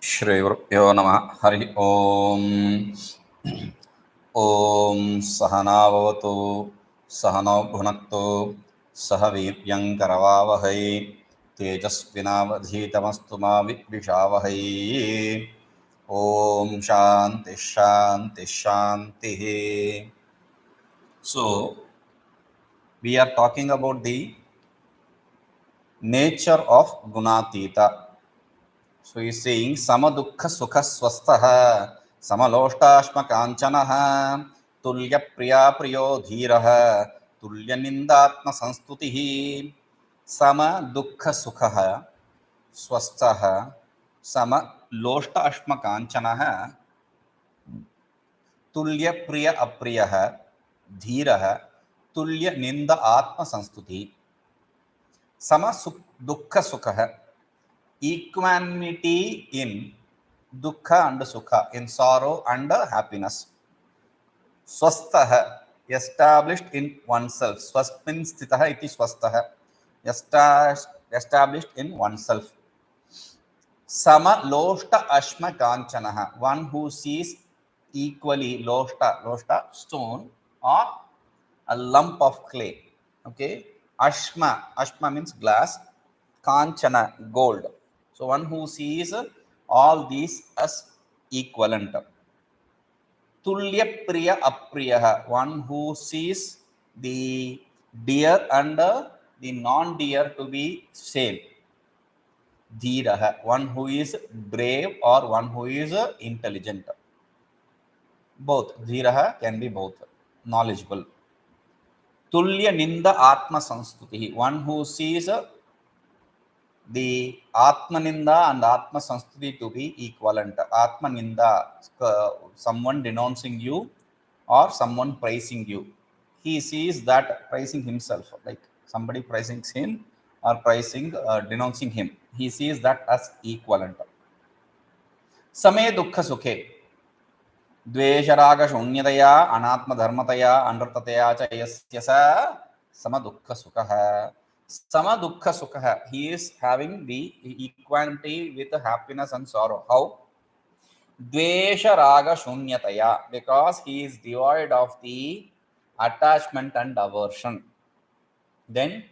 श्रीगुरुभ्यो नमः। हरि ओम। ओम सहनाववतु सहनौ भुनक्तु सह वीर्यङ्करवावहै तेजस्विनावधीतमस्तु मा विद्विषावहै। ओम शांति शांति शांति. So we are talking about the nature of gunatita. So he is saying samadukha sukha swastha samaloshtaashma kanchanaha tulya priya priyo dhiraha tulya nindatma sanstutihi. Samadukha sukha swastha samaloshtaashma kanchanaha tulya priya apriyaha dhiraha tulya ninda atma sanstutihi. Sama dukha sukha, equanimity in dukkha and sukha, in sorrow and happiness. Swastha, established in oneself. Swasmin sthitah iti swastha, established in oneself. Sama loshta ashma kanchanaha, one who sees equally. Loshta stone or a lump of clay. Okay. Ashma means glass. Kanchana, gold. So one who sees all these as equivalent. Tulya priya apriyaha, one who sees the dear and the non-dear to be same. Dhiraha, one who is brave or one who is intelligent. Both. Dhiraha can be both. Knowledgeable. Tulya ninda atma sanstuti, one who sees the Atma Ninda and Atma Sanstuti to be equivalent. Atma Ninda, someone denouncing you or someone praising you. He sees that praising himself, like somebody praising him or denouncing him. He sees that as equivalent. Same dukkha sukhe, dvesha raga shunyataya anatma dharmataya anartataya cha yasya sa sama dukkha sukha. Sama dukkha sukha, he is having the equanimity with happiness and sorrow. How? Dvesha raga shunyataya, because he is devoid of the attachment and aversion. Then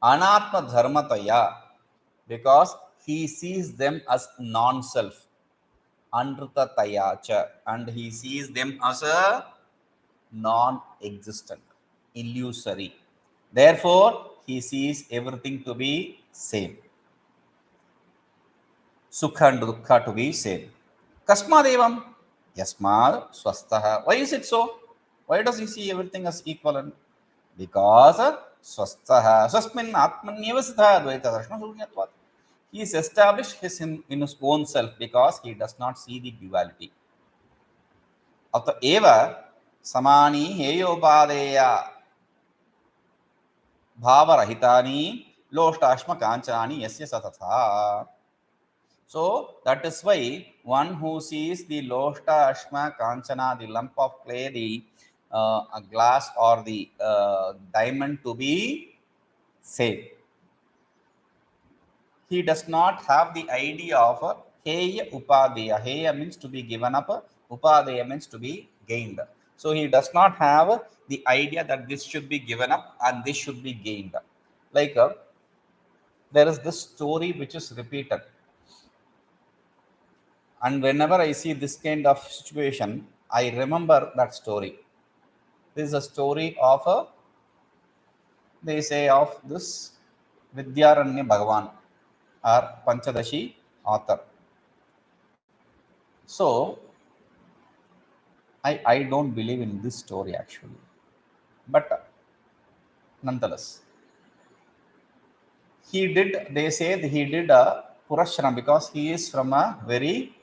anatma dharmataya, because he sees them as non-self. Anrutataya cha, and he sees them as a non-existent, illusory. Therefore he sees everything to be same. Sukha and dukkha to be same. Kasmadevam? Yasmad swastha. Why is it so? Why does he see everything as equivalent? Because swastha swasmin atmanyeva sitha advaita darshana shunyatvat. He is established in his own self because he does not see the duality. अतएव समानी हेयोपादेया भावरहितानि लोष्टाश्म कांचनानि यस्य सतथा. So that is why one who sees the loshta ashma kanchana, the lump of clay, the a glass or the diamond to be same, he does not have the idea of heya upadeya. Heya means to be given up, upadeya means to be gained. So he does not have the idea that this should be given up and this should be gained. Like there is this story which is repeated, and whenever I see this kind of situation, I remember that story. This is a story of they say of this Vidyaranya Bhagavan or Panchadashi author. So I don't believe in this story actually, but nonetheless they say that he did a purashram because he is from a very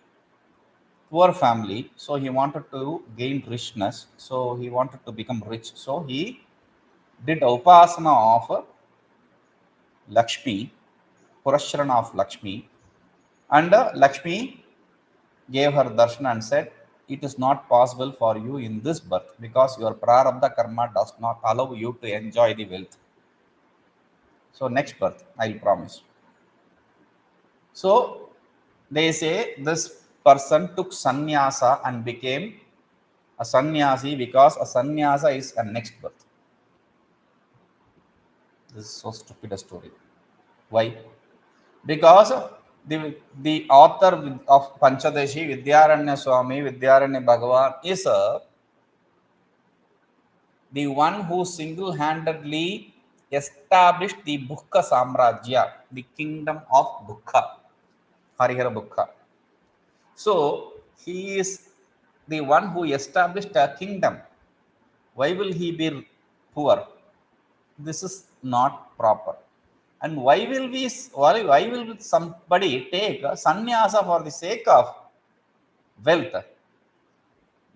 poor family. So he wanted to gain richness, so he wanted to become rich. So he did upasana of Lakshmi, purashrana of Lakshmi, and Lakshmi gave her darshan and said, it is not possible for you in this birth because your prarabdha karma does not allow you to enjoy the wealth. So next birth, I will promise. So they say this person took sannyasa and became a sannyasi because a sannyasa is a next birth. This is so stupid a story. Why? Because the author of Panchadashi, Vidyaranya Swami, Vidyaranya Bhagavan, is the one who single-handedly established the Bhukka Samrajya, the kingdom of Bhukka, Harihara Bhukka. So he is the one who established a kingdom. Why will he be poor? This is not proper. And why will somebody take a sannyasa for the sake of wealth?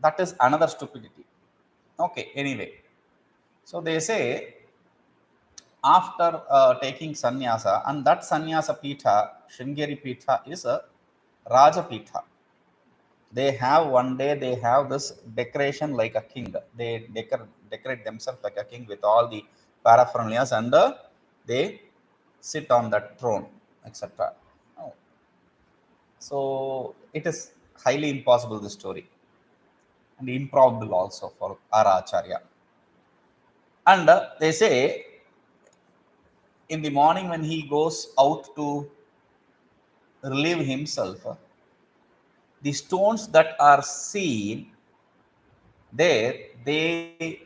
That is another stupidity. Okay, anyway. So they say after taking sannyasa, and that sannyasa pitha, Sringeri pitha, is a Raja pitha. They have one day they have this decoration like a king. They decorate themselves like a king with all the paraphernalia, and they sit on that throne, etc. Oh. So it is highly impossible, this story, and improbable also for our acharya. And they say in the morning when he goes out to relieve himself, the stones that are seen there, they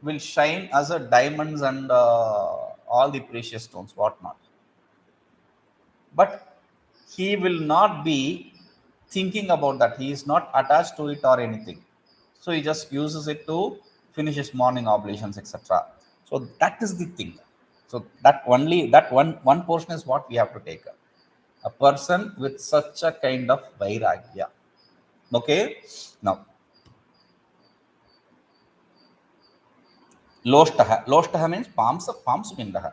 will shine as a diamonds and all the precious stones, whatnot. But he will not be thinking about that. He is not attached to it or anything. So he just uses it to finish his morning oblations, etc. So that is the thing. So that one portion is what we have to take. A person with such a kind of vairagya. Okay, now loshtaha. Loshtaha means pamsupindaha.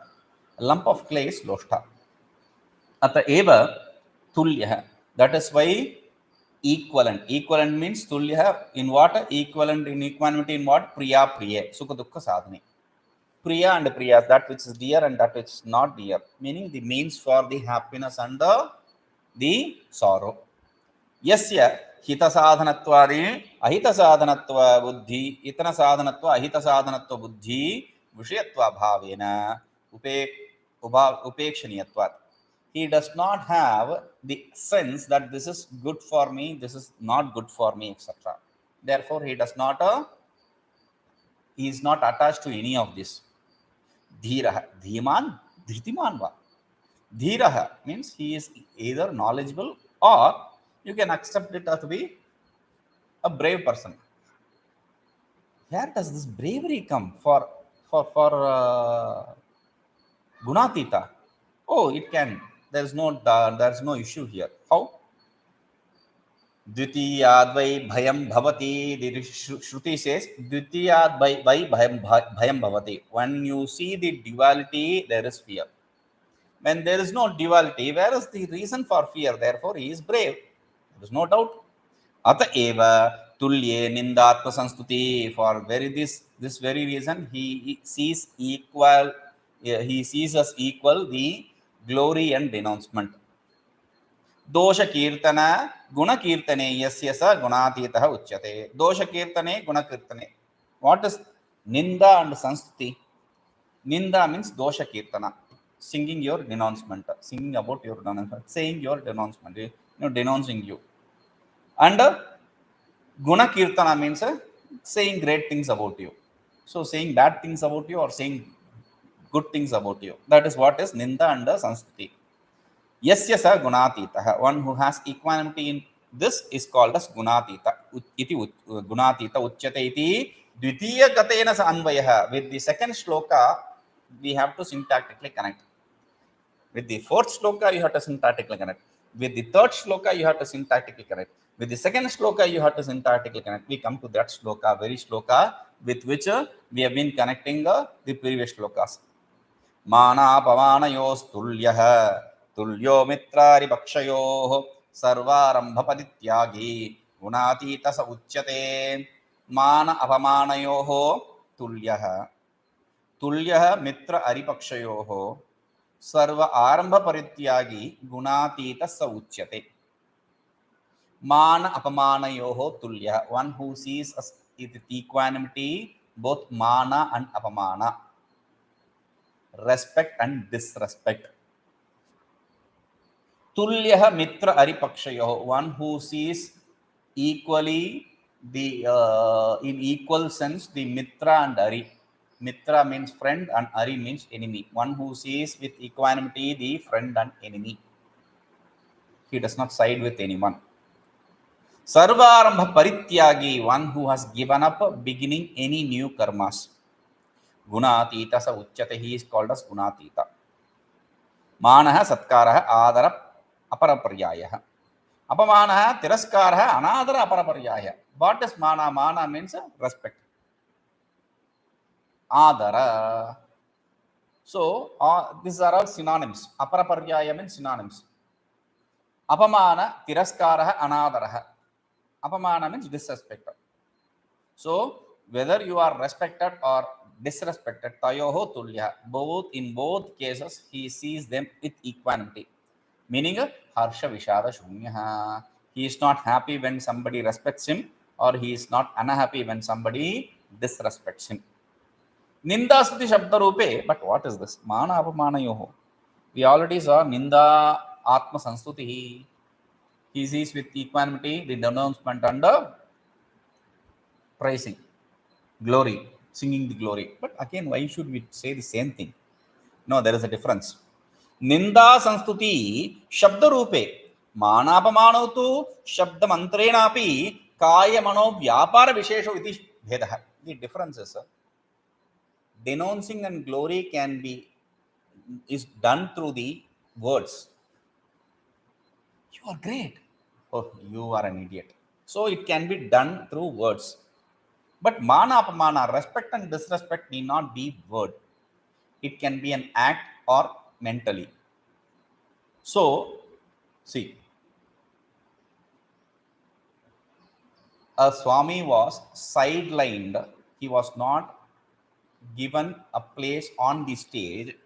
A lump of clay is loshta. अतएव तुल्यः. That is why equivalent. Equivalent means tulyah. In what? Equivalent in equanimity in what? Priya priya. Sukha dukkha sadhane. Priya and priya, that which is dear and that which is not dear. Meaning the means for the happiness and the sorrow. Yasya hita sadhanattvadi ahita sadhanatva buddhi itana sadhanatva ahita sadhanatva buddhi vishayatva bhavena upekshaniyatvat. He does not have the sense that this is good for me, this is not good for me, etc. Therefore he is not attached to any of this. Dhiraha, dhiman, dhitiman va. Dhiraha means he is either knowledgeable or you can accept it to be a brave person. Where does this bravery come for Gunatita? Oh, it can. There's no issue here. How? Dvitiyad vai bhayam bhavati. The Shruti says Dvitiyad vai bhayam bhavati. When you see the duality, there is fear. When there is no duality, where is the reason for fear? Therefore, he is brave. There is no doubt. Ateva tulye nindatma sanstuti. For this very reason, he sees equal. He sees us equal the glory and denouncement. Dosha kirtana guna kirtane yasya sa gunatitah uchyate. Dosha kirtane guna kirtane. What is ninda and sanstuti? Ninda means dosha kirtana, singing your denouncement, singing about your denouncement, saying your denouncement, denouncing you. And guna kirtana means saying great things about you. So saying bad things about you or saying good things about you, that is what is ninda and sanstuti. Yasya sa gunatitah. One who has equanimity in this is called as gunatita. Iti gunatita uchyate iti dvitiya gatena sa anvayah. With the second shloka, we have to syntactically connect. With the fourth shloka, you have to syntactically connect. With the third shloka, you have to syntactically connect. With the second shloka, you have to syntactically connect. We come to that shloka, very shloka, with which we have been connecting the previous shlokas. मानापमानयोस्तुल्यः तुल्यो मित्रारि पक्षयोः सर्वारम्भपरित्यागी गुणातीत स उच्यते. मान अपमानयोः तुल्यः. तुल्यः मित्र अरिपक्षयोः सर्व आरंभ परित्यागी गुणातीत स उच्यते. मान अपमानयोः तुल्यः, one who sees us with equanimity both mana and apamana, respect and disrespect. तुल्यः Mitra अरिपक्षयोः, one who sees equally the in equal sense the mitra and ari. Mitra means friend and ari means enemy. One who sees with equanimity the friend and enemy. He does not side with anyone. Sarvarambha parityagi, one who has given up beginning any new karmas. Gunatita sa uchyate, he is called as Gunatita. Manah satkarah adara aparaparyayah. Apamanah tiraskarah anadara aparaparyayah. What is mana? Mana means respect. Adara. So these are all synonyms. Aparaparyaya means synonyms. Apamana tiraskarah anadara. Apamana means disrespect. So whether you are respected or disrespected, tayoho tulya, in both cases he sees them with equanimity, meaning harsha vishada shunyah. He is not happy when somebody respects him, or he is not unhappy when somebody disrespects him. Ninda stuti shabda rupe, but what is this? Mana apamanayoho. We already saw ninda atma sanstuti. He sees with equanimity the denouncement and praising, glory, singing the glory. But again, why should we say the same thing? No, there is a difference. Ninda sanstuti shabda rupe, manapamano tu shabda mantrena api kaya mano vyapara vishesho iti bhedah. The difference is denouncing and glory is done through the words. You are great. Oh, you are an idiot. So it can be done through words. But mana apamana, respect and disrespect, need not be word. It can be an act or mentally. So, see, a Swami was sidelined. He was not given a place on the stage,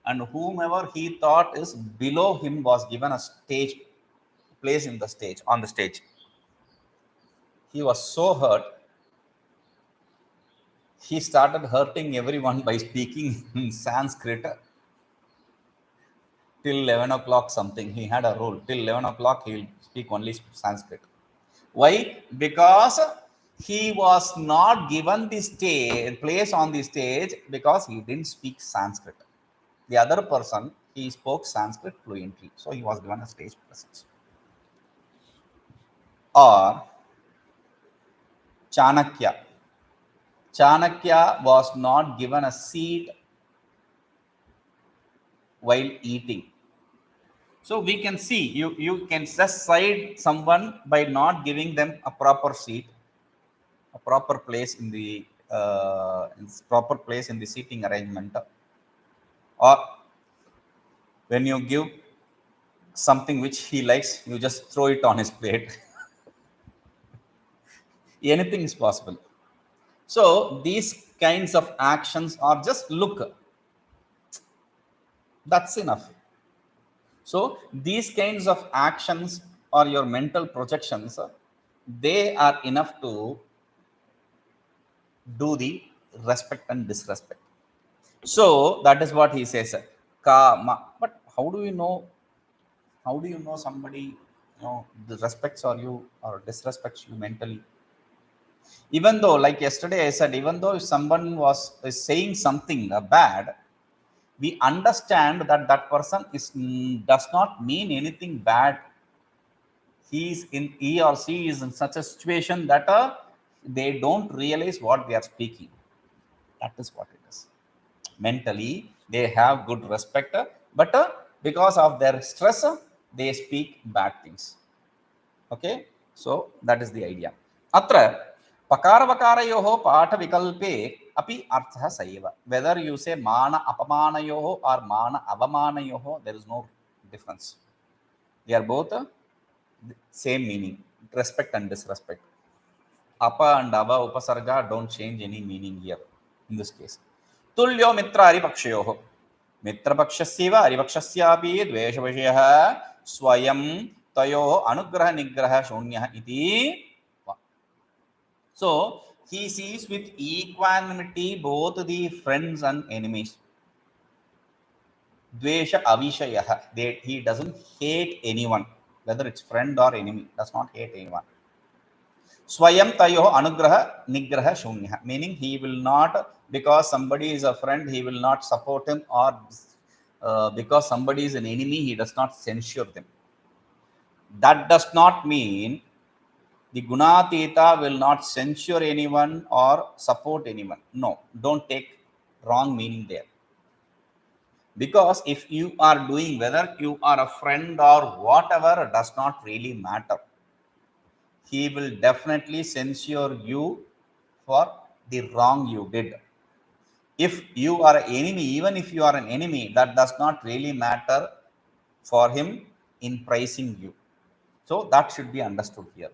and whomever he thought is below him was given a stage place in the stage, on the stage. He was so hurt. He started hurting everyone by speaking in Sanskrit till 11 o'clock something. He had a rule. Till 11 o'clock, he will speak only Sanskrit. Why? Because he was not given the place on the stage because he didn't speak Sanskrit. The other person, he spoke Sanskrit fluently. So he was given a stage presence. Or Chanakya. Chanakya was not given a seat while eating. So we can see, you can just side someone by not giving them a proper seat, a proper place in the seating arrangement. Or when you give something which he likes, you just throw it on his plate. Anything is possible. So these kinds of actions are just look. That's enough. So these kinds of actions or your mental projections, they are enough to do the respect and disrespect. So that is what he says. Kama. But how do you know? How do you know somebody respects or you or disrespects you mentally? Even though, like yesterday I said, even though if someone is saying something bad, we understand that that person does not mean anything bad. He or she is in such a situation that they don't realize what they are speaking. That is what it is. Mentally, they have good respect, but because of their stress, they speak bad things. Okay, so that is the idea. Atra pakarvakarayoho patha vikalpe api artha saiva. Whether you say mana apamanayoho or mana avamanayoho, there is no difference. They are both same meaning, respect and disrespect. Apa and ava upasarga don't change any meaning here in this case. Tulyo mitra aripakshayoho. मित्रपक्षस्यैव हरिपक्षस्यापि द्वेषविषयः स्वयं तयोः अनुग्रहनिग्रहशून्यः इति। So he sees with equanimity both the friends and enemies. Dvesha avishayah, that he doesn't hate anyone, whether it's friend or enemy, does not hate anyone. Swayam tayoh anugraha nigraha shunyah, meaning he will not, because somebody is a friend, he will not support him, or because somebody is an enemy, he does not censure them. That does not mean the Gunatita will not censure anyone or support anyone. No, don't take wrong meaning there. Because if you are doing, whether you are a friend or whatever, does not really matter. He will definitely censure you for the wrong you did. If you are an enemy, even if you are an enemy, that does not really matter for him in praising you. So that should be understood here.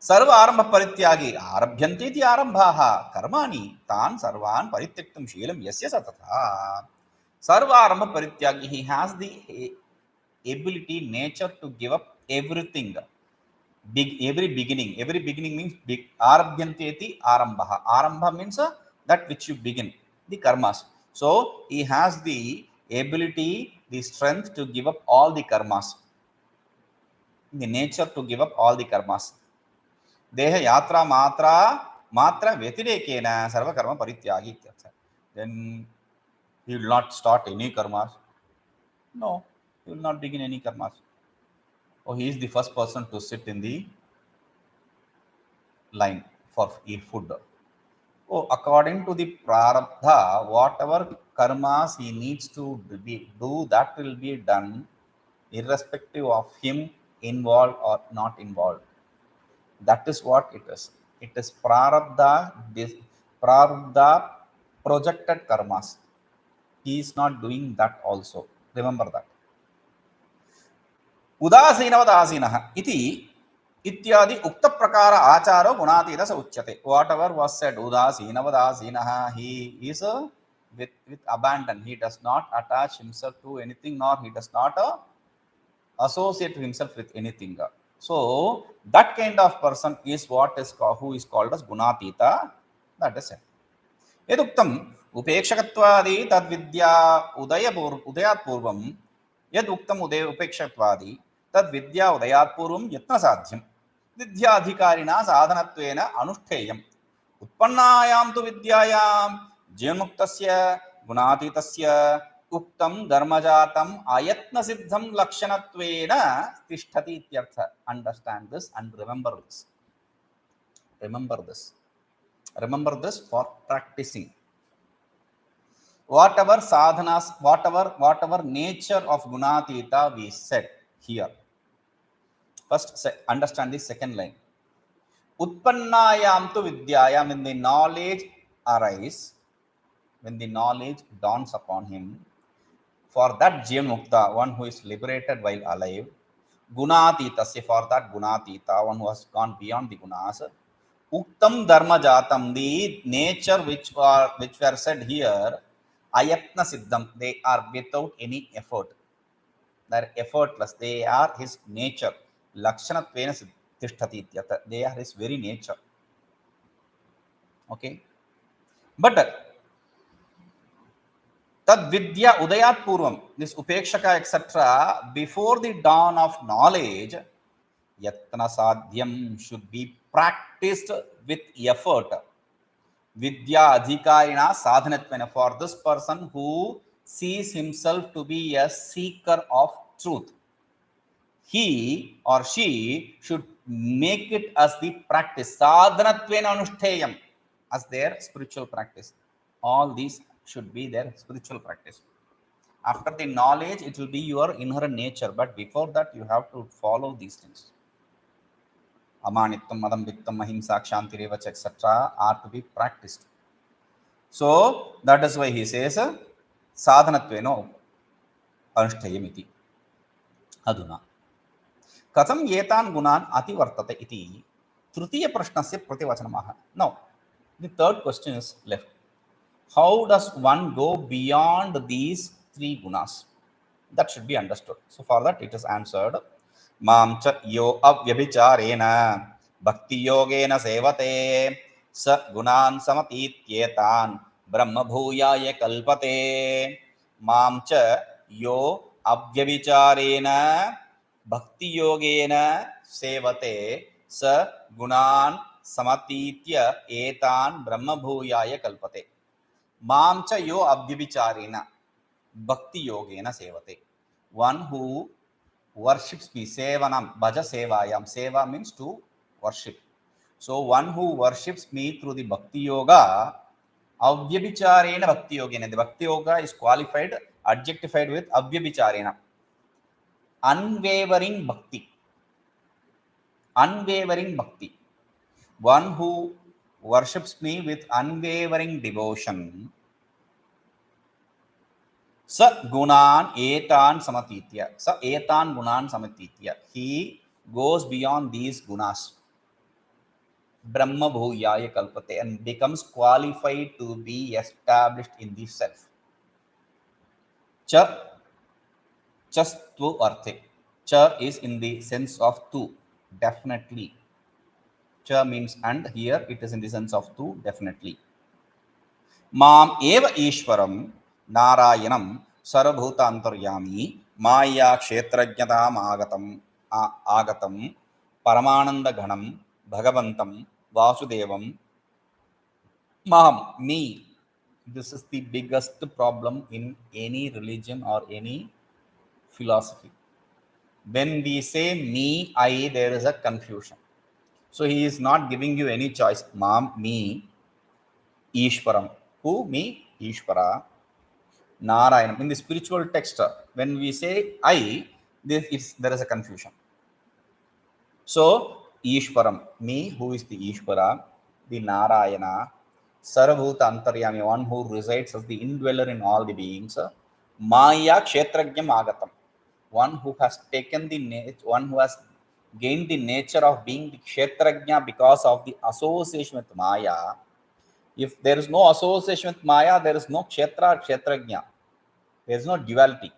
सर्व आरंभ परित्यागी आरभ्यन्ते इति आरंभाः कर्माणि तान् सर्वान् परित्यक्तुं शीलं यस्य सततः. सर्व आरंभ परित्यागी, he has the ability, nature to give up everything. Every beginning means big. Arabhyante iti arambha. Arambha means that which you begin, the karmas. So he has the ability, the strength to give up all the karmas, the nature to give up all the karmas. Deha yatra matra vyatirekena sarva karma parityagi ityartha. Then he will not start any karmas. No, he will not begin any karmas. Oh, he is the first person to sit in the line for eat food. Oh, according to the prarabdha, whatever karmas he needs to do, that will be done irrespective of him involved or not involved. That is what it is. It is prarabdha projected karmas. He is not doing that also. Remember that. उदासीनवदासीनः इति इत्यादि उक्त प्रकार आचारो गुणातीत स उच्यते. Whatever was said, उदासीनवदासीनः, he is with abandon. He does not attach himself to anything, nor he does not associate himself with anything. So that kind of person is what is called, who is called as gunatita. That is it. यदुक्तम उपेक्षकत्वादि तद्विद्या उदयात् पूर्वं, यदुक्तम उपेक्षकत्वादि तद्विद्या उदयात् पूर्वं यत्न साध्यं विद्याधिकारिणा साधनत्वेन अनुष्ठेयम्. उत्पन्नायां तु विद्यायां जीवन्मुक्तस्य गुणातीतस्य उक्तं धर्मजातम् अयत्न सिद्धं लक्षणत्वेन तिष्ठति इत्यर्थ. Understand this and remember this. Remember this. Remember this for practicing. Whatever sadhanas, whatever nature of gunatita we said here. First, understand the second line. Utpannayam tu vidyayam, when the knowledge arises, when the knowledge dawns upon him, for that Jivan Mukta, one who is liberated while alive, Gunatitasya, for that Gunatita, one who has gone beyond the Gunas, Uktam Dharma Jatam, the nature which were said here, Ayatna Siddham, they are without any effort. They are effortless. They are his nature. Lakshanattvena Tishtati Ityartha. They are his very nature. Okay? But Tad vidya udayat purvam, this upekshaka etc., before the dawn of knowledge, yatna sadhyam should be practiced with effort. Vidya adhikarina sadhanatvena, for this person who sees himself to be a seeker of truth, he or she should make it as the practice. Sadhanatvena anushteyam, as their spiritual practice. All these should be their spiritual practice. After the knowledge, it will be your inherent nature, but before that, you have to follow these things. Amanittam, madambittam, ahimsa, kshantirevach, etc. are to be practiced. So that is why he says sadhanatveno anushtayamiti. Aduna katham etan gunan ativartate iti tritiya prashnasya prativachanamaha. Now the third question is left. How does one go beyond these three gunas? That should be understood. So for that it is answered. Mam cha yo avyabhicharena bhakti yogena sevate sa gunan samatityetan brahma bhuyaya kalpate. Mam cha yo avyabhicharena bhakti yogena sevate sa gunan samatitya etan brahma bhuyaya kalpate. Mam cha yo avyabhicharena bhakti yogena sevate. One who worships me, sevanam, bhaja sevayam. Seva means to worship. So one who worships me through the bhakti yoga, avyabhicharena bhakti yogena. The bhakti yoga is qualified, adjectified with avyabhicharena. Unwavering bhakti. Unwavering bhakti. One who worships me with unwavering devotion. Sa gunan etan samatitya. Sa etan gunan samatitya. He goes beyond these gunas. Brahma bhuyaya kalpate, and becomes qualified to be established in the self. Cha chastu arthe. Cha is in the sense of tu, definitely. Cha means and, here it is in the sense of tu, definitely. Mam eva ishwaram narayanam sarvabhuta antaryami maya kshetrajnatam agatam paramananda ghanam bhagavantam vasudevam maham, me. This is the biggest problem in any religion or any philosophy. When we say me, I, there is a confusion. So he is not giving you any choice. Mam, me, Ishwaram. Who? Me, Ishvara. Narayanam. In the spiritual text, when we say I, there is a confusion. So, Ishwaram, me, who is the Ishvara, the Narayana, Sarvabhuta Antaryami, one who resides as the indweller in all the beings, Maya Kshetrajnam Agatam, one who has taken the one who has gained the nature of being the Kshetrajna because of the association with Maya. If there is no association with Maya, there is no Kshetra or Kshetrajna. There is no duality.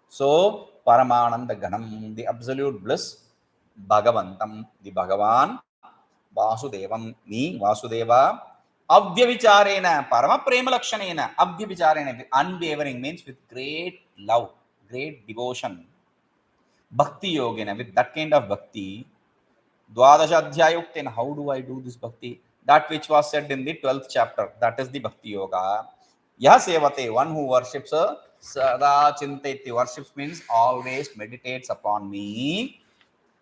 So, Paramananda Ganam, the absolute bliss, Bhagavantam, the Bhagavan, Vasudevam, me, Vasudeva, Abhyavicharena, Parama Prema Lakshanena, Abhyavicharena, unwavering means with great love, great devotion. Bhakti Yogena, with that kind of bhakti, Dwadasha Adhyayukten, how do I do this bhakti? That which was said in the 12th chapter, that is the Bhakti Yoga. Yah sevate, one who worships sada chintayati, worships means always meditates upon me.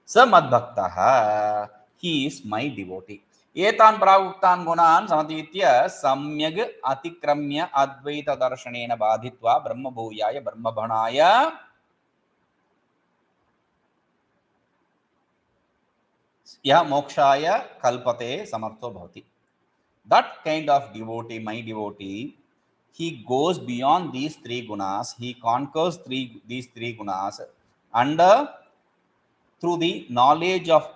Sa madbhaktaha, he is my devotee. Etan pravuktan gunan samatitya samyag atikramya advaita darshanena badhitva brahma bhuyaya brahma bhanaya ya mokshaya kalpate samartho bhavati. That kind of devotee, my devotee, he goes beyond these three gunas, he conquers these three gunas, and through the knowledge of,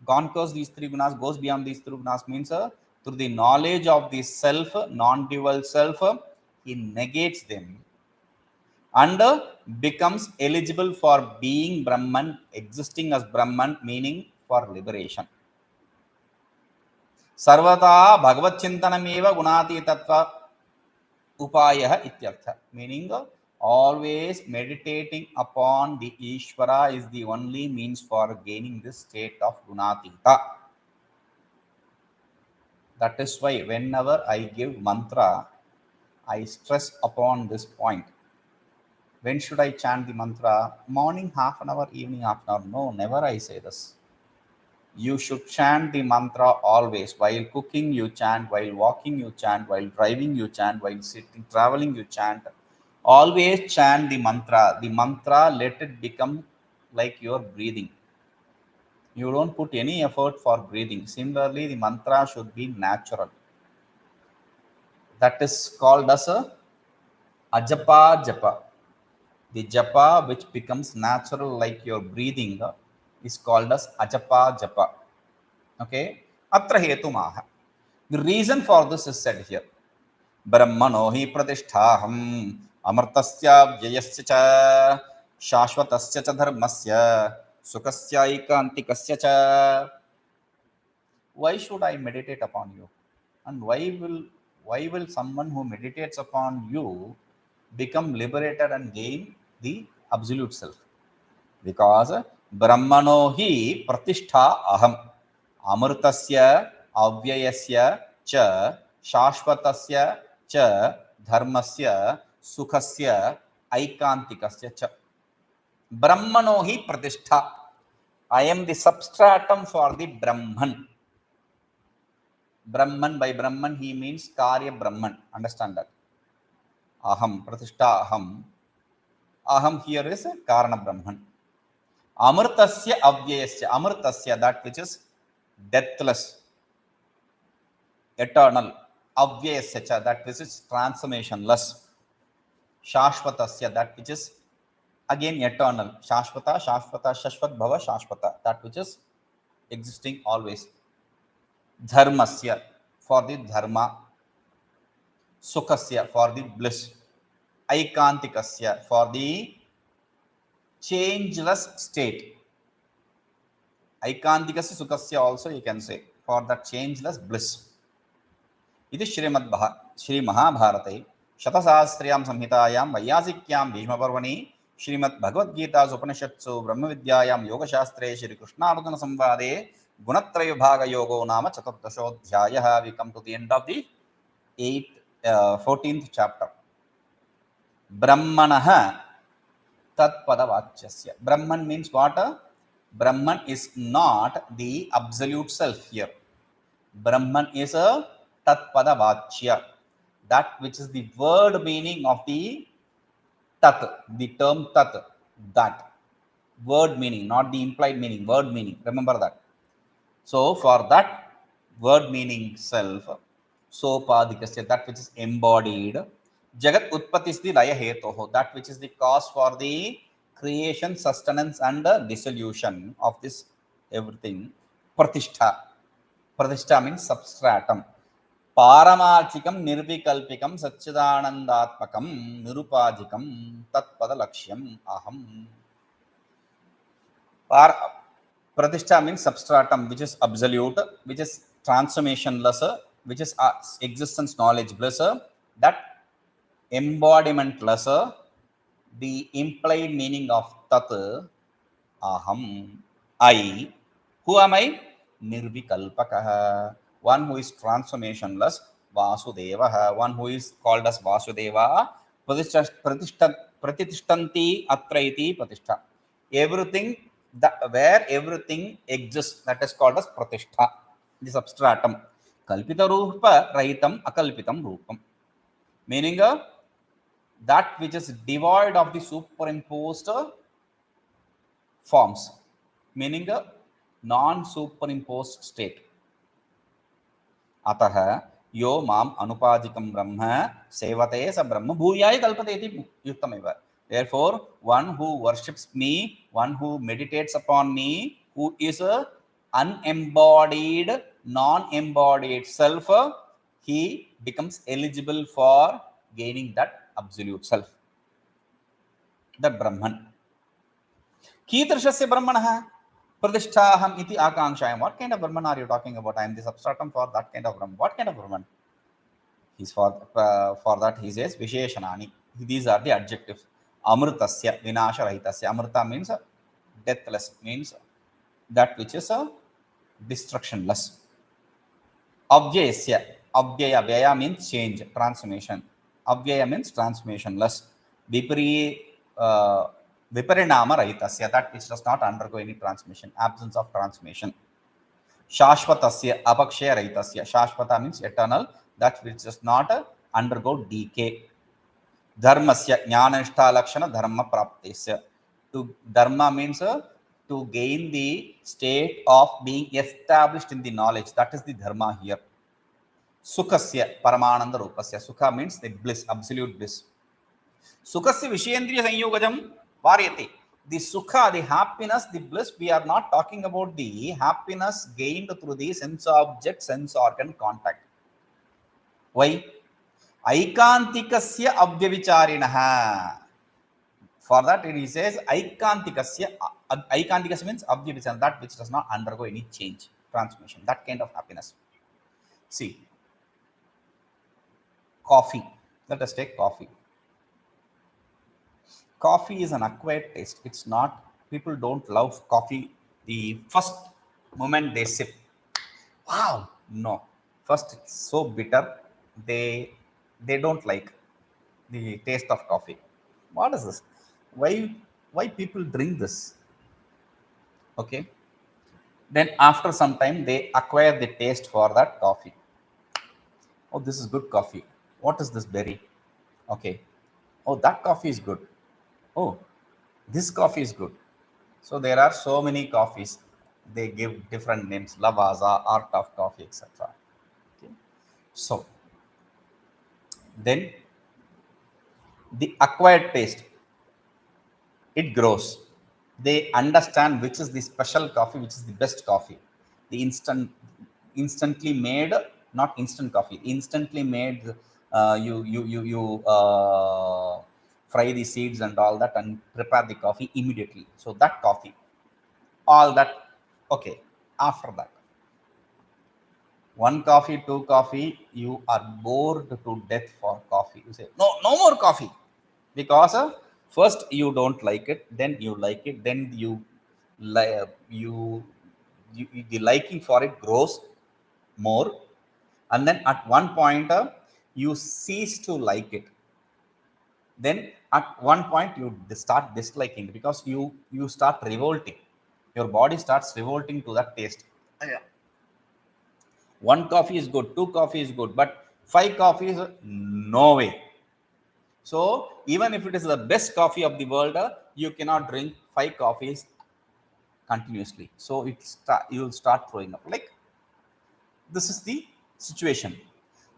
conquers these three gunas, goes beyond these three gunas means through the knowledge of the self, non-dual self, he negates them and becomes eligible for being Brahman, existing as Brahman, meaning for liberation. Sarvata Bhagavad Chintanameva Gunati Tattva Upayah ityartha, meaning always meditating upon the Ishvara is the only means for gaining this state of Gunatita. That is why whenever I give mantra, I stress upon this point. When should I chant the mantra? Morning half an hour, evening half an hour. No, never I say this. You should chant the mantra always. While cooking, you chant. While walking, you chant. While driving, you chant. While sitting, traveling, you chant. Always chant the mantra. The mantra, let it become like your breathing. You don't put any effort for breathing. Similarly, the mantra should be natural. That is called as a ajapa japa. The japa which becomes natural like your breathing is called as ajapa japa. Okay? Atra hetumaha. The reason for this is said here. ब्रह्मणो हि प्रतिष्ठाहम् अमृतस्य व्ययस्य च शाश्वतस्य च धर्मस्य सुखस्य ऐकान्तिकस्य च. Why should I meditate upon you? And why will someone who meditates upon you become liberated and gain the absolute self? Because brahmano hi pratishtha aham amritasya avyayasya cha shashvatasya cha dharmasya sukhasya aikantikasya cha. Brahmano hi pratishtha. I am the substratum for the Brahman. Brahman, by Brahman he means Karya Brahman. Understand that. Aham, pratishtha aham. Aham here is Karana Brahman. Amritasya avyayasya. Amritasya, that which is deathless, eternal. Avyayasya, that which is transformationless. Shashvatasya, that which is again eternal. Shashvata, Shashvata, Shashvat Bhava, Shashvata, that which is existing always. Dharmasya, for the dharma. Sukhasya, for the bliss. Aikantikasya, for the changeless state. Aikantikasya sukhasya also you can say, for that changeless bliss. Iti Shri Mahabharate Shatasahasriyam Samhitayam Vayasikyam Bhishma Parvani Shrimad Bhagavad Gita Upanishadsu Brahma Vidyayam Yoga Shastre Shri Krishna Arjuna Samvade Gunatraya Bhaga Yogo Nama Chaturdashodhyayah. We come to the end of the 14th chapter. Brahmanah Tatpadavachyasya. Brahman means what? Brahman is not the absolute self here. Brahman is a Tatpadavachya, that which is the word meaning of the Tat, the term Tat, that word meaning, not the implied meaning, word meaning. Remember that. So for that word meaning self, sopadikasya, that which is embodied. Jagat utpatti is the laya hetoho, that which is the cause for the creation, sustenance and dissolution of this everything. Pratishtha. Pratishtha means substratum. Paramarchikam nirvikalpikam satchidanandatmakam nirupajikam tatpadalakshyam aham. Pratishtha means substratum, which is absolute, which is transformationless, which is existence, knowledge, bliss, that embodimentless, the implied meaning of tat, aham, I. Who am I? Nirvikalpakaha, one who is transformationless. Vasudeva, one who is called as Vasudeva. Pratishtanti atraiti pratishtha. Everything where everything exists, that is called as pratishtha, the substratum. Kalpita rupa rahitam akalpitam rupam, meaning that which is devoid of the superimposed forms, meaning a non-superimposed state. Ataha yo mam anupadikam brahma sevate sa brahma bhuyaya kalpate iti yuktameva. Therefore, one who worships me, one who meditates upon me, who is a unembodied, non-embodied self, he becomes eligible for gaining that absolute self, that Brahman. Kitrashasya Brahmanah Pratishtaham iti akanshayam. What kind of Brahman are you talking about? I am the substratum for that kind of Brahman. What kind of Brahman? He's for that he says Visheshanani. These are the adjectives. Amritasya, Vinasha Rahitasya. Amrita means deathless, means that which is destructionless. Avyayasya. Avyaya. Vyaya means change, transformation. Avyaya means transformationless. Viparinama Rahitasya, that which does not undergo any transformation, absence of transformation. Shashvatasya, Apakshaya Rahitasya. Shashvata means eternal, that which does not undergo decay. Dharmasya, Jnananishta Lakshana Dharma Praptisya. To Dharma means to gain the state of being established in the knowledge. That is the Dharma here. Sukhasya, Paramananda Rupasya. Sukha means the bliss, absolute bliss. Sukhasya Vishayendriya Sanyogajam Varyate. The Sukha, the happiness, the bliss, we are not talking about the happiness gained through the sense object, sense organ contact. Why? ऐकान्तिकस्य अव्यभिचारिणः. For that it says ऐकान्तिकस्य. Aikantikasya means avyabhichara, that which does not undergo any change, transformation, that kind of happiness. See, coffee. Let us take coffee. Coffee is an acquired taste. It's not, people don't love coffee the first moment they sip. Wow, no. First, it's so bitter. They don't like the taste of coffee. What is this? Why people drink this? Okay. Then after some time, they acquire the taste for that coffee. Oh, this is good coffee. What is this berry? Okay. Oh, that coffee is good. Oh, this coffee is good. So there are so many coffees. They give different names: Lavazza, Art of Coffee, etc. Okay. So then the acquired taste, it grows. They understand which is the special coffee, which is the best coffee. The instantly made, not instant coffee, instantly made. You fry the seeds and all that and prepare the coffee immediately. So that coffee, all that, okay. After that, one coffee, two coffee, you are bored to death for coffee. You say, no, no more coffee. Because first you don't like it, then you like it, then the liking for it grows more, and then at one point you cease to like it. Then at one point you start disliking it, because you start revolting. Your body starts revolting to that taste. One coffee is good, two coffee is good, but five coffees, no way. So even if it is the best coffee of the world, you cannot drink five coffees continuously. So you will start throwing up. Like, this is the situation.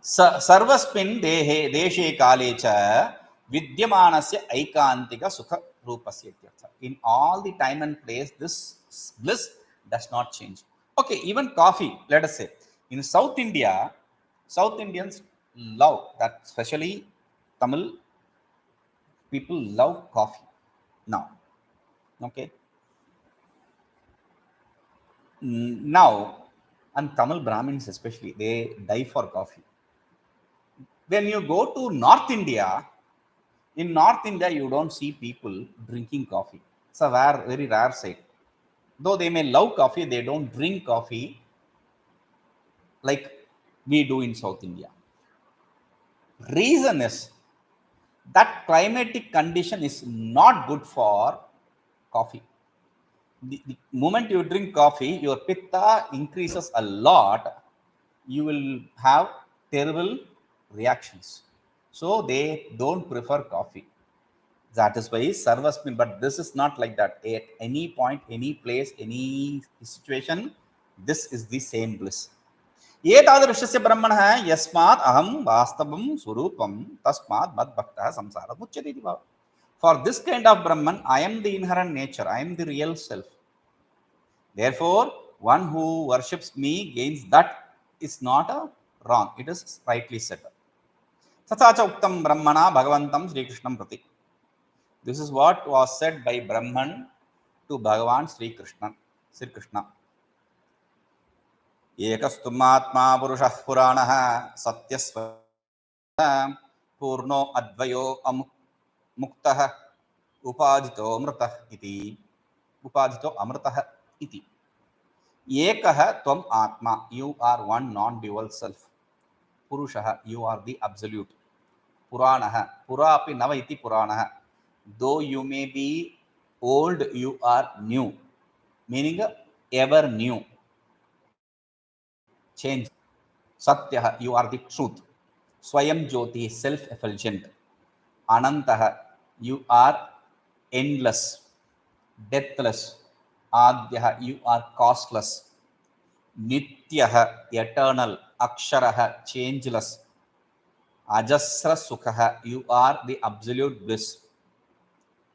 Sarvaspin dehe deshe kale cha vidyamanasya aikantika sukha rupasya ityartha. In all the time and place, this bliss does not change. Okay, even coffee, let us say. In South India, South Indians love that, especially Tamil people love coffee now. Okay. Now, and Tamil Brahmins especially, they die for coffee. When you go to North India, in North India, you don't see people drinking coffee. It's a very rare sight. Though they may love coffee, they don't drink coffee like we do in South India. Reason is that climatic condition is not good for coffee. The moment you drink coffee, your pitta increases a lot. You will have terrible reactions. So they don't prefer coffee. That is why sarvaspin. But this is not like that. At any point, any place, any situation, this is the same bliss. एतादृशस्य ब्रह्मणः यस्मात् अहं वास्तवं स्वरूपं तस्मात् मद्भक्तः संसारात् मुच्यते इति भावः. For this kind of Brahman, I am the inherent nature. I am the real self. Therefore, one who worships me gains that is not wrong. It is rightly said. Tatha cha uktam brahmana bhagavantam Sri Krishnam prati. This is what was said by Brahman to Bhagavan Sri Krishna. Sri Krishna. Ekastumatma purushah puranah satyasva purno advayo muktah upadhito amritah iti. Upadhito amritah iti. Ekah tvam atma, you are one non-dual self. Purushah, you are the absolute. Puranah, pura api nava iti puranah. Though you may be old, you are new. Meaning ever new. Change. Satyah, you are the truth. Swayam Jyoti, self-effulgent. Anantah, you are endless, deathless. Adyah, you are costless. Nityah, eternal. Aksharah, changeless. Ajasra Sukha, you are the absolute bliss.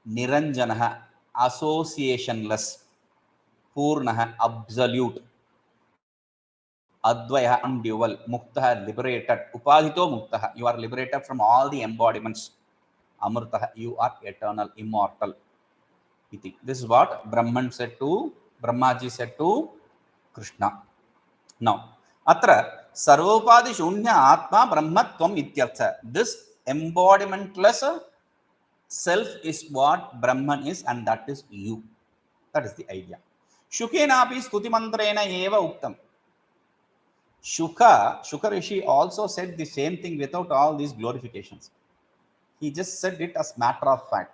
Niranjanaha, associationless. Purnaha, absolute. Advaya, undual, Mukta, liberated, Upadhito Mukta, you are liberated from all the embodiments. Amrita, you are eternal, immortal. This is what Brahmaji said to Krishna. Now, Atra, Sarvopadi Shunya Atma Brahmatvam Ityartha. This embodimentless self is what Brahman is, and that is you. That is the idea. Shukenapi Stutimantrena Eva Uktam. Shuka Rishi also said the same thing without all these glorifications. He just said it as matter of fact.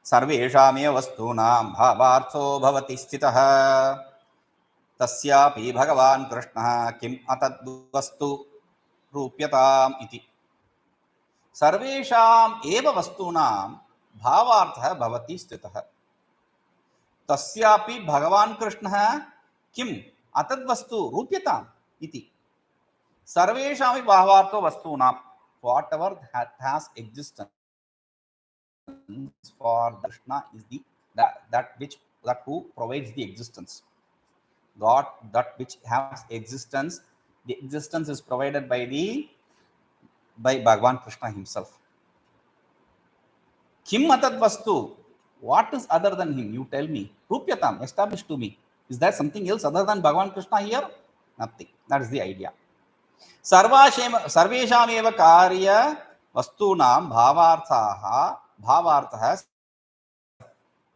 Sarveshameva vastunam bhavartho bhavati sthitah tasyapi bhagavan Krishna kim atadvastu rupyatam iti. Sarvesham eva vastunam bhavartha bhavati sthitah tasyapi bhagavan Krishna kim atadvastu rupyatam iti. Sarvesham bhavartho vastunam, whatever that has existence for Krishna is that who provides the existence. God, that which has existence, the existence is provided by Bhagavan Krishna himself. Kim atad vastu, what is other than him? You tell me. Rupyatam, establish to me. Is there something else other than Bhagavan Krishna here? Nothing. That is the idea. Sarvesham eva karya vastunam bhavartha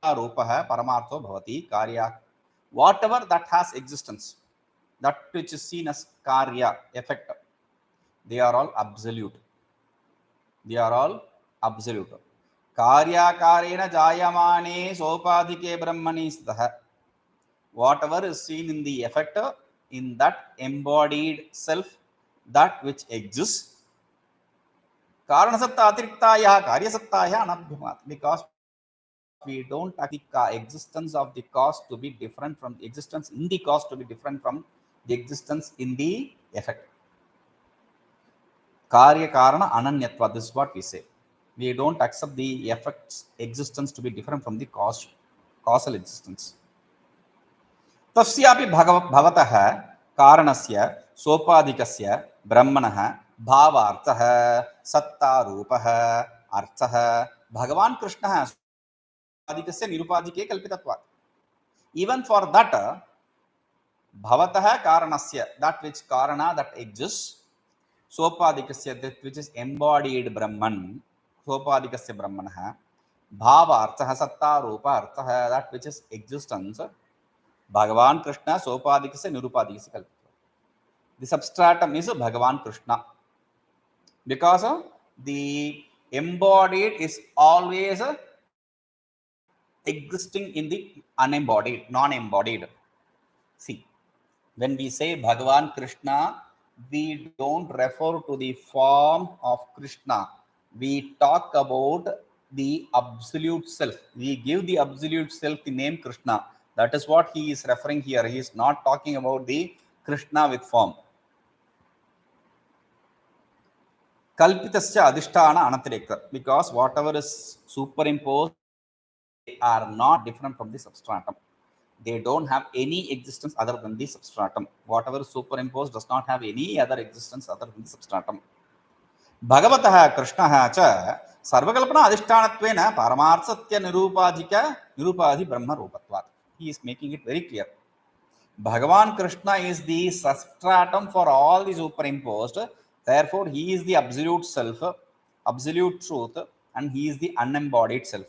rupaha paramartho bhavati karya. Whatever that has existence, that which is seen as karya, effect, they are all absolute. They are all absolute. Karya karena jayamane sopadhike brahmani stha. Whatever is seen in the effect, in that embodied self, that which exists, karana satta atiriktaya karya sattaya anabhimat, because we don't take the existence of the cause to be different from the existence in the cause to be different from the existence in the effect. Karya karana ananyatva, this is what we say. We don't accept the effect's existence to be different from the causal existence. Tasyapi bhavatah karanasya sopadikasya brahmanah bhavartah satta rupah arthah Bhagavan Krishna even for that, bhavatah karanasya, that which karana, that exists, sopadikasya, that which is embodied Brahman, sopadikasya Brahmanah, bhava arthaha satta rupa arthaha, that which is existence, Bhagavan Krishna, sopadikasya nirupadikasya kalpita. The substratum is Bhagavan Krishna, because the embodied is always existing in the unembodied, non-embodied. See, when we say Bhagavan Krishna, we don't refer to the form of Krishna. We talk about the absolute self. We give the absolute self the name Krishna. That is what he is referring here. He is not talking about the Krishna with form. Kalpitasya adhisthana anatireka, because whatever is superimposed are not different from the substratum. They don't have any existence other than the substratum. Whatever is superimposed does not have any other existence other than the substratum. Bhagavatah Krishnaha cha sarvakalpana adhishthanatvena paramarthasatya nirupadhi brahma rupatvat. He is making it very clear. Bhagavan Krishna is the substratum for all the superimposed. Therefore, he is the absolute self, absolute truth, and he is the unembodied self.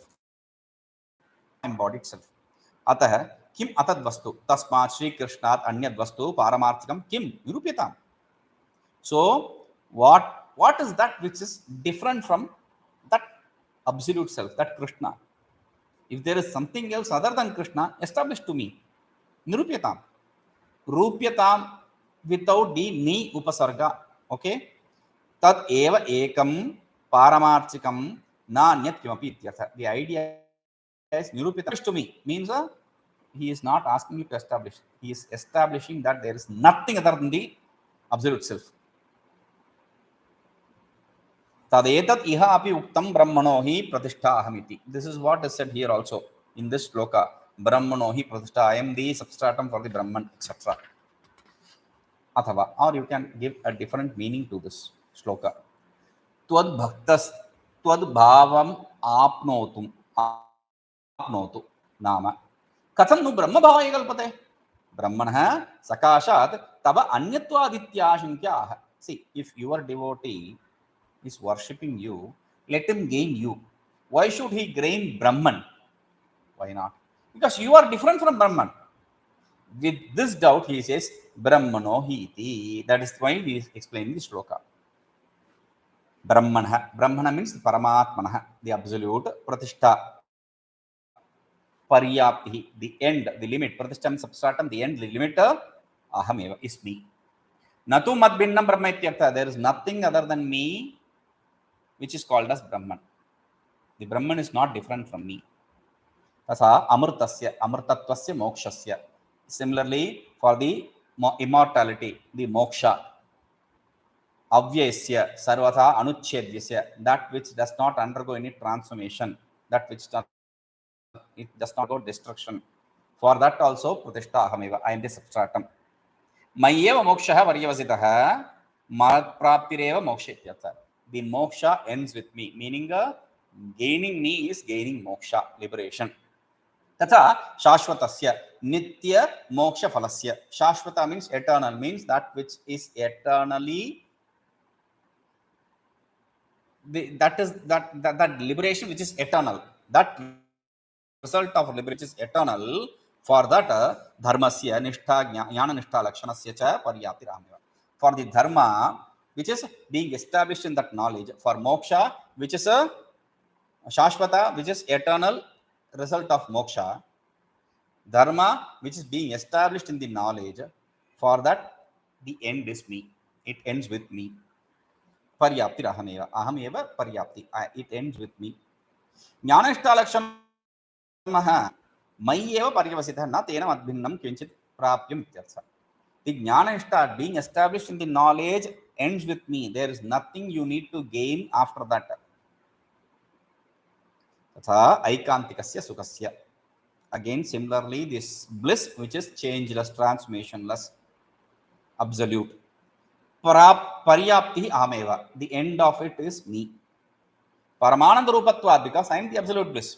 Embodied self. Atah kim atad vastu tasmat Shri Krishnat anyad vastu paramarthikam kim nirupyatam. So what is that which is different from that absolute self, that Krishna? If there is something else other than Krishna, establish to me. Nirupyatam. Rupyatam without the ni upasarga. Okay? Tat eva ekam paramarthikam na anyat kimapi ityartha. The idea is nirupyatam to me means he is not asking you to establish. He is establishing that there is nothing other than the absolute self. Tadetat iha api uktam brahmano hi pratishtha ahamiti. This is what is said here also in this shloka. Brahmano hi pratishtha. I am the substratum for the Brahman, etc. अथवा, or you can give a different meaning to this shloka. त्वद् भक्तस् त्वद् भावम् आप्नोतु नाम कथं नु ब्रह्मभावाय कल्पते? ब्रह्मणः सकाशात् तव अन्यत्वादित्याशङ्क्याः. See, if your devotee is worshipping you, let him gain you. Why should he gain Brahman? Why not? Because you are different from Brahman. With this doubt, he says, Brahmano hi iti. That is why he is explaining the shloka. Brahmana. Brahmana means Paramatmana, the absolute. Pratishtha. Paryapti, the end, the limit. Pratistham substratum, the end, the limit. Ahameva is me. Natu mad bhinnam brahma ityartha. There is nothing other than me which is called as Brahman. The Brahman is not different from me. Tasa amrutasya, amrutatvasya mokshasya. Similarly, for the immortality, the moksha, avyasya, sarvata anuchedyasya, that which does not undergo any transformation, that which it does not go destruction. For that also, pratishtha ahameva, I am the substratum. Mayeva mokshaha varyavasitaha matpraptireva moksha ityartha. The moksha ends with me, meaning gaining me is gaining moksha, liberation. तथा शाश्वतस्य नित्य मोक्ष फलस्य. शाश्वता means eternal, means that which is eternally, that liberation which is eternal, that result of liberation is eternal. For that dharmasya nishtha jnana nishtha lakshanasya cha paryaptirahmeva. For the dharma which is being established in that knowledge, for moksha which is a shashvata, which is eternal result of moksha, dharma which is being established in the knowledge, for that the end is me, it ends with me. Paryapti ahameva, ahameva paryapti, it ends with me. Jnana nishtha lakshanah mayeva paryavasitah na tena madbhinnam kinchit prapyam ityartha. The jnana nishtha being established in the knowledge ends with me. There is nothing you need to gain after that. Tatha aikantikasya sukasya. Again, similarly, this bliss which is changeless, transformationless, absolute. Paryapti ahameva, the end of it is me. Paramananda rupatvad, because I am the absolute bliss.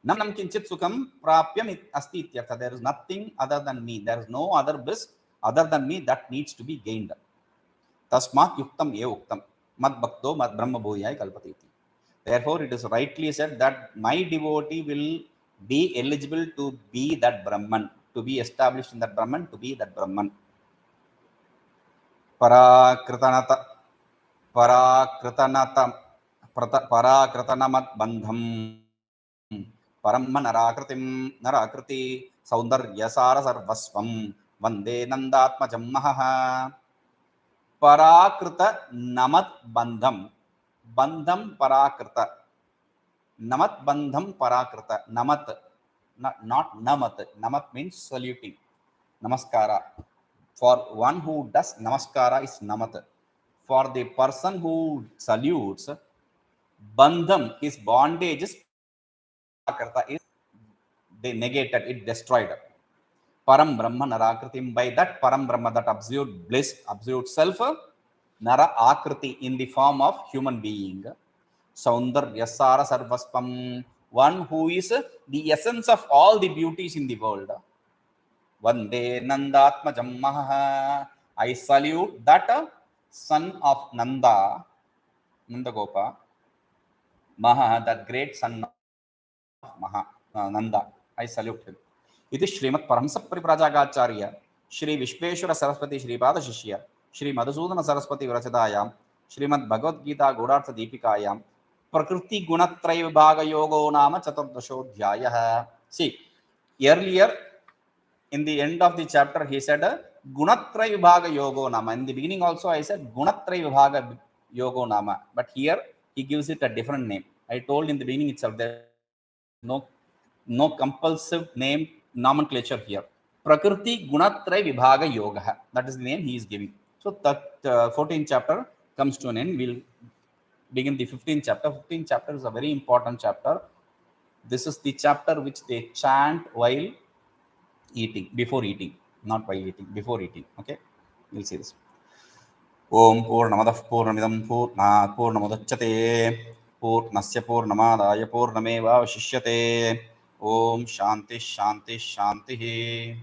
Nam kinchit sukham prapyam asti ityartha. There is nothing other than me. There is no other bliss other than me that needs to be gained. Tasmat yuktam eva uktam mad bhakto mad brahma bhuyai kalpati. Therefore, it is rightly said that my devotee will be eligible to be that Brahman, to be established in that Brahman, to be that Brahman. Parakritanamat bandham paramma narakriti saundaryasara sarvasvam vande nandatmajam mahaha. Parakrita namat bandham, bandham parakrita, namat bandham parakrita, namat, not namat. Namat means saluting, namaskara. For one who does namaskara is namat. For the person who salutes, bandham, his bondage is parakrita, is they negated, it destroyed. Param Brahma Narakritim, by that Param Brahma, that absolute bliss, absolute self, Nara Akriti, in the form of human being, Saundaryasara Sarvaspam, one who is the essence of all the beauties in the world. Vande Nandatmajam Maha, I salute that son of Nanda, Nandagopa, Maha, that great son of Nanda, I salute him. इति श्रीमत् परमहंस परिव्राजकाचार्य श्री विश्वेश्वर सरस्वती श्रीपाद शिष्य श्री मधुसूदन सरस्वती विरचितायां श्रीमद् भगवद्गीता गूढ़ार्थ दीपिकायां प्रकृति गुणत्रय विभाग योगो नाम चतुर्दशोऽध्यायः. See, earlier in the end of the chapter he said gunatraya vibhaga yogo nama. In the beginning also I said gunatraya vibhaga yogo nama, but here he gives it a different name. I told in the beginning itself there is no compulsive name nomenclature here. Prakriti gunatraya vibhaga yoga, that is the name he is giving. So that 14th chapter comes to an end. We'll begin the 15th chapter. 15th chapter is a very important chapter. This is the chapter which they chant while eating, before eating. not while eating, before eating. Okay, we'll see this. Om Purnamadah Purnamidam Purnat Purnamudachyate Purnasya Purnamadaya Purnameva Vashishyate. Om Shanti Shanti Shanti.